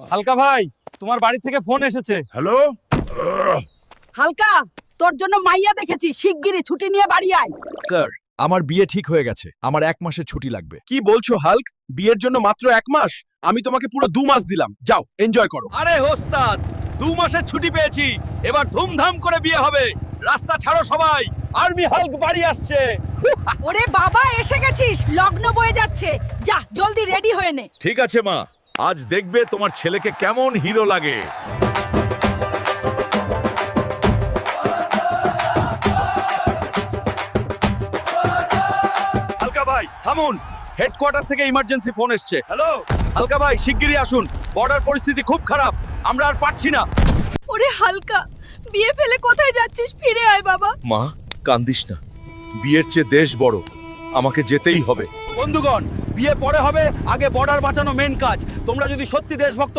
হালকা ভাই, তোমার বাড়ি থেকে ফোন এসেছে। হ্যালো। হালকা, তোর জন্য মাইয়া দেখেছি, শিগগিরই ছুটি নিয়ে বাড়ি আয়। স্যার, আমার বিয়ে ঠিক হয়ে গেছে, আমার 1 মাসের ছুটি লাগবে। কি বলছো হাল্ক? বিয়ের জন্য মাত্র 1 মাস? আমি তোমাকে পুরো 2 মাস দিলাম, যাও এনজয় করো। আরে ওস্তাদ, 2 মাসের ছুটি পেয়েছি, এবার ধুমধাম করে বিয়ে হবে। রাস্তা ছাড়ো সবাই, আর্মি হাল্ক বাড়ি আসছে। ওরে বাবা, এসে গেছিস, লগ্ন বয়ে যাচ্ছে, যা জলদি রেডি হয়ে নে। ঠিক আছে মা, আজ দেখবে তোমার ছেলেকে কেমন হিরো লাগে। হালকা ভাই থামুন, হেডকোয়ার্টার থেকে ইমার্জেন্সি ফোন এসেছে। হ্যালো। হালকা ভাই শিগগিরই আসুন, বর্ডার পরিস্থিতি খুব খারাপ, আমরা আর পারছি না। ওরে হালকা, বিয়ে ফেলে কোথায় যাচ্ছিস? ফিরে আয় বাবা। মা, কান্দিস না, বিয়ের চেয়ে দেশ বড়, আমাকে যেতেই হবে। বন্ধুগণ, বিয়ে পরে হবে, আগে বর্ডার বাঁচানো মেন কাজ। তোমরা যদি সত্যি দেশভক্ত